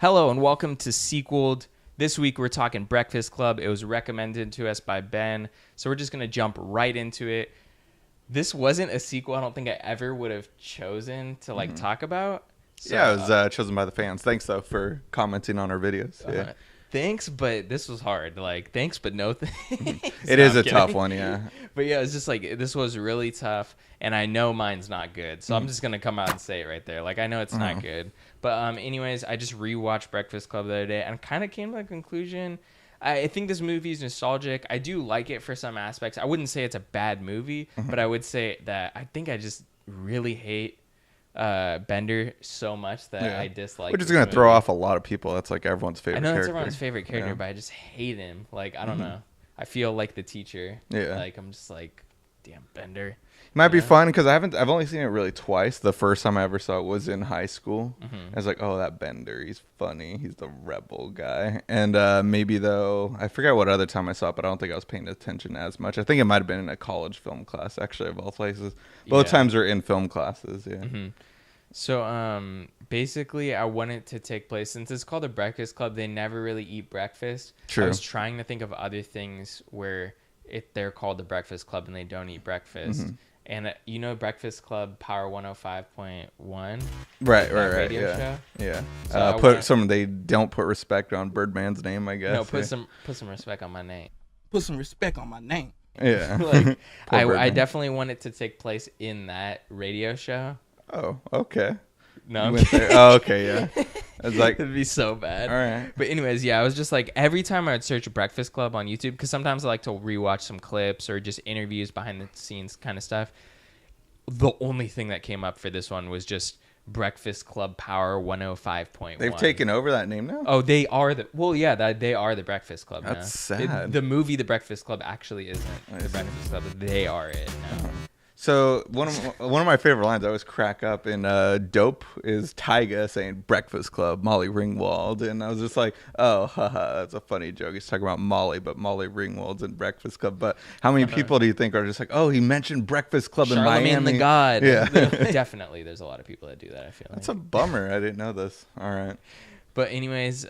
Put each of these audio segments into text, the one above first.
Hello and welcome to Sequeled. This week we're talking Breakfast Club. It was recommended to us by Ben, so we're just going to jump right into it. This wasn't a sequel I don't think I ever would have chosen to talk about. So, yeah, it was chosen by the fans. Thanks, though, for commenting on our videos. Yeah. Thanks, but this was hard. Thanks, but no thanks. It is a tough one, yeah. But yeah, it's just this was really tough, and I know mine's not good, so I'm just going to come out and say it right there. I know it's not good. But anyways, I just rewatched Breakfast Club the other day, and kind of came to the conclusion, I think this movie is nostalgic. I do like it for some aspects. I wouldn't say it's a bad movie, but I would say that I think I just really hate Bender so much that I dislike. Which is going to throw off a lot of people. That's everyone's favorite character. I know it's everyone's favorite character, but I just hate him. I don't know. I feel like the teacher. Yeah. I'm just damn Bender. It might be fun because I've only seen it really twice. The first time I ever saw it was in high school. I was like, oh, that Bender, he's funny. He's the rebel guy. And maybe though, I forget what other time I saw it, but I don't think I was paying attention as much. I think it might have been in a college film class, actually, of all places. Both times are in film classes, yeah. So basically, I want it to take place, since it's called the Breakfast Club, they never really eat breakfast. True. I was trying to think of other things where they're called the Breakfast Club and they don't eat breakfast. And Breakfast Club Power 105.1? Right, radio show? Yeah. So they don't put respect on Birdman's name, I guess. No, put some respect on my name. Put some respect on my name. Yeah. I definitely want it to take place in that radio show. Oh, okay. No, I'm oh, okay, yeah. I was like, it'd be so bad. All right. But anyways, I was just every time I would search Breakfast Club on YouTube, because sometimes I like to rewatch some clips or just interviews, behind the scenes kind of stuff. The only thing that came up for this one was just Breakfast Club Power 105.1. They've taken over that name now? Oh, they are they are the Breakfast Club now. That's sad. The movie The Breakfast Club actually isn't the Breakfast Club. They are it now. So one of my favorite lines I always crack up in Dope is Tyga saying Breakfast Club, Molly Ringwald. And I was just like, oh, haha, that's a funny joke. He's talking about Molly, but Molly Ringwald's in Breakfast Club. But how many people do you think are just like, oh, he mentioned Breakfast Club in Miami? Charlamagne the God. Yeah. Definitely, there's a lot of people that do that, I feel like. That's a bummer. I didn't know this. All right. But anyways,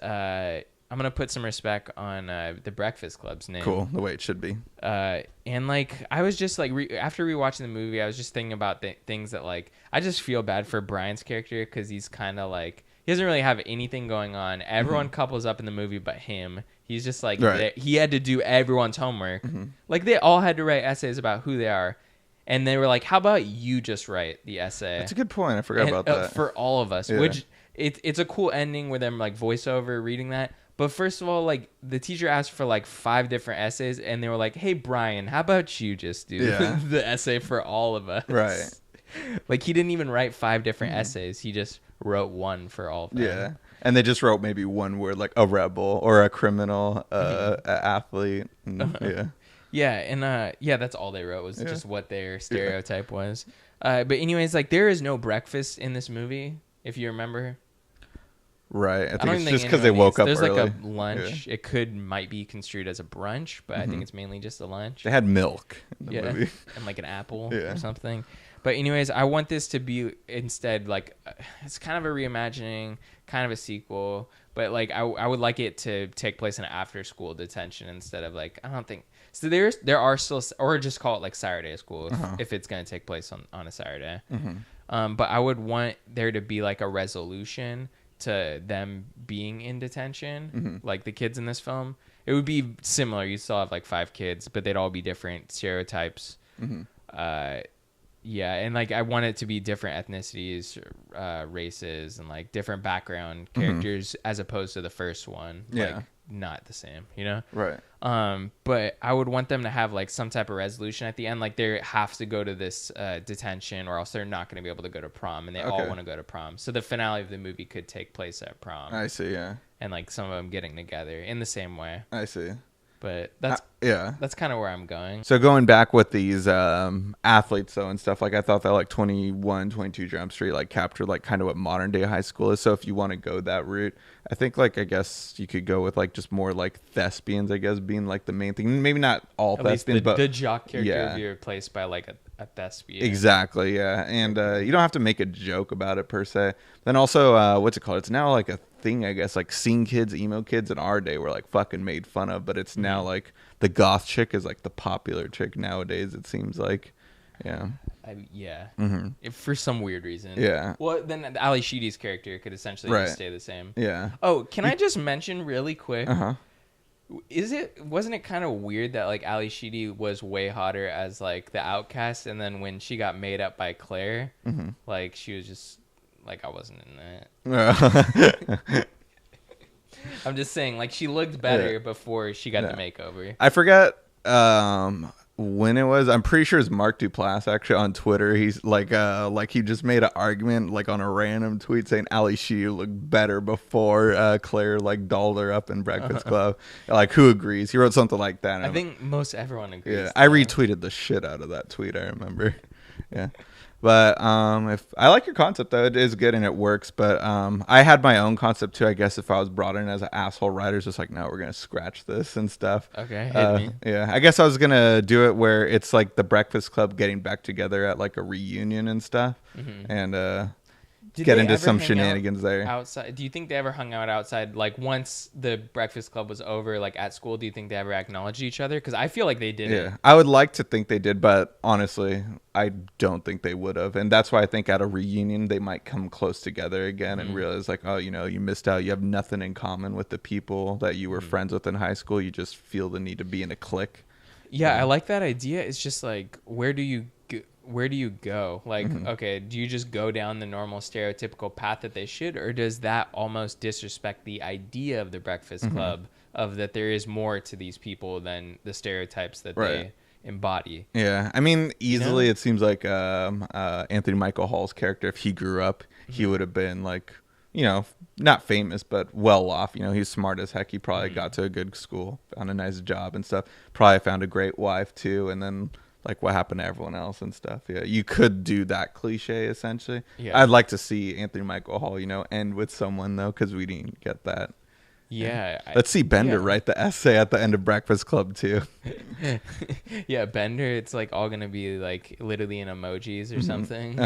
I'm going to put some respect on the Breakfast Club's name. Cool, the way it should be. And I was just after rewatching the movie, I was just thinking about things that I just feel bad for Brian's character, because he's kind of he doesn't really have anything going on. Everyone couples up in the movie but him. He's just right. He had to do everyone's homework. They all had to write essays about who they are. And they were like, how about you just write the essay? That's a good point. I forgot about that. For all of us, which it's a cool ending with them voiceover reading that. But first of all, the teacher asked for 5 different essays, and they were like, "Hey Brian, how about you just do the essay for all of us?" Right. He didn't even write 5 different essays; he just wrote one for all of them. Yeah, and they just wrote maybe one word, like a rebel or a criminal, an athlete. Yeah, and that's all they wrote was just what their stereotype was. But anyways, there is no breakfast in this movie, if you remember. Right. I think it's just because they woke up early. There's a lunch. Yeah. It might be construed as a brunch, but I think it's mainly just a lunch. They had milk in the movie. And an apple or something. But anyways, I want this to be instead it's kind of a reimagining, kind of a sequel, but I would like it to take place in an after school detention instead of I don't think so. There are still, or just call it Saturday school if it's going to take place on a Saturday. But I would want there to be a resolution to them being in detention, the kids in this film. It would be similar. You still have 5 kids, but they'd all be different stereotypes. And I want it to be different ethnicities, races, and different background characters as opposed to the first one. Not the same, Right. But I would want them to have some type of resolution at the end, they have to go to this detention or else they're not going to be able to go to prom, and they all want to go to prom. So the finale of the movie could take place at prom. I see, yeah. And some of them getting together in the same way. I see. But that's Yeah. That's kind of where I'm going. So going back with these athletes though and stuff, like I thought that like 21, 22 Jump Street like captured like kind of what modern day high school is. So if you want to go that route, I think like I guess you could go with like just more like thespians, I guess, being like the main thing. Maybe not all At least thespians, but the jock character yeah. would be replaced by like a thespian. Exactly, yeah. And you don't have to make a joke about it per se. Then also, what's it called? It's now like a thing, I guess, like scene kids, emo kids in our day were like fucking made fun of, but it's now like the goth chick is like the popular chick nowadays, it seems like. Yeah. Yeah. Mm-hmm. If for some weird reason. Yeah. Well, then Ali Sheedy's character could essentially Right. just stay the same. Yeah. Oh, can I just mention really quick? Uh-huh. Wasn't it kind of weird that like Ali Sheedy was way hotter as like the outcast, and then when she got made up by Claire, like she was just like, I wasn't in that. I'm just saying, like she looked better before she got the makeover. I forget when it was. I'm pretty sure it's Mark Duplass actually on Twitter. He's like he just made an argument like on a random tweet saying Ali Sheedy looked better before Claire like dolled her up in Breakfast Club. Like who agrees? He wrote something like that. I think most everyone agrees. Yeah, I retweeted the shit out of that tweet. I remember. Yeah. But if I like your concept though, it is good and it works. But I had my own concept too. I guess if I was brought in as an asshole writer, it's just like, no, we're gonna scratch this and stuff. Okay, hit me. Yeah, I guess I was gonna do it where it's like the Breakfast Club getting back together at like a reunion and stuff, and get into some shenanigans there. Outside, do you think they ever hung out outside? Like once the Breakfast Club was over, like at school, do you think they ever acknowledged each other? Because I feel like they didn't. Yeah, I would like to think they did, but honestly, I don't think they would have. And that's why I think at a reunion they might come close together again and realize like, oh, you know, you missed out. You have nothing in common with the people that you were friends with in high school. You just feel the need to be in a clique. Yeah, I like that idea. It's just like, where do you go? Like, okay, do you just go down the normal stereotypical path that they should, or does that almost disrespect the idea of the Breakfast Club of that there is more to these people than the stereotypes that they embody? Yeah, I mean, easily it seems like Anthony Michael Hall's character, if he grew up, he would have been like, you know, not famous, but well off. You know, he's smart as heck. He probably got to a good school, found a nice job and stuff. Probably found a great wife too, and then like what happened to everyone else and stuff. Yeah, you could do that cliche essentially. Yeah. I'd like to see Anthony Michael Hall, you know, end with someone though, because we didn't get that. Yeah. Let's see Bender write the essay at the end of Breakfast Club too. Yeah, Bender, it's like all gonna be like literally in emojis or something.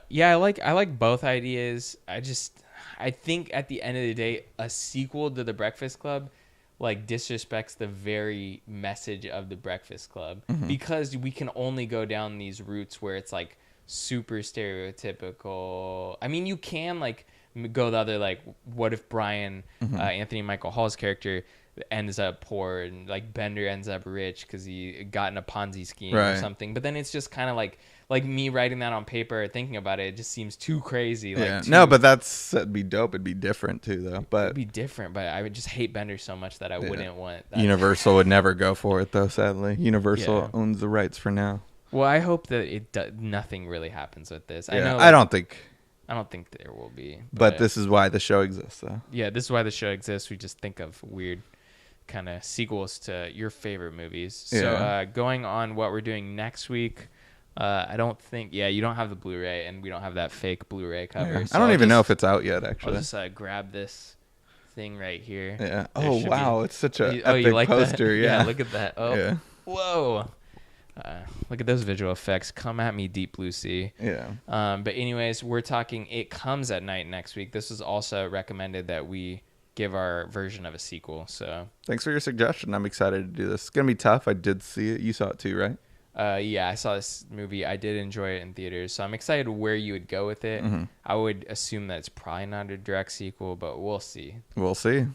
Yeah, I like both ideas. I think at the end of the day, a sequel to the Breakfast Club like disrespects the very message of the Breakfast Club, because we can only go down these routes where it's like super stereotypical. I mean, you can like go the other, like, what if Brian, Anthony Michael Hall's character, ends up poor and like Bender ends up rich because he got in a Ponzi scheme or something. But then it's just kind of like me writing that on paper, thinking about it, it just seems too crazy. Like, no, but that'd be dope. It'd be different too, though. But it'd be different. But I would just hate Bender so much that I wouldn't want that. Universal would never go for it, though. Sadly, Universal owns the rights for now. Well, I hope that nothing really happens with this. Yeah, I know. I don't think there will be. But this is why the show exists, though. Yeah, this is why the show exists. We just think of weird kind of sequels to your favorite movies. So going on what we're doing next week, I don't think you don't have the Blu-ray, and we don't have that fake Blu-ray cover. So I don't even know if it's out yet, actually. I'll just grab this thing right here. Yeah. Oh, wow. It's such a epic like poster. That? Yeah. Look at that. Oh, yeah. Whoa. Look at those visual effects. Come at me, Deep Blue Sea. Yeah. But anyways, we're talking It Comes at Night next week. This was also recommended that we give our version of a sequel. So thanks for your suggestion. I'm excited to do this. It's gonna be tough. I did see it. You saw it too, right? Yeah, I saw this movie. I did enjoy it in theaters, so I'm excited where you would go with it. I would assume that it's probably not a direct sequel, but we'll see. We'll see.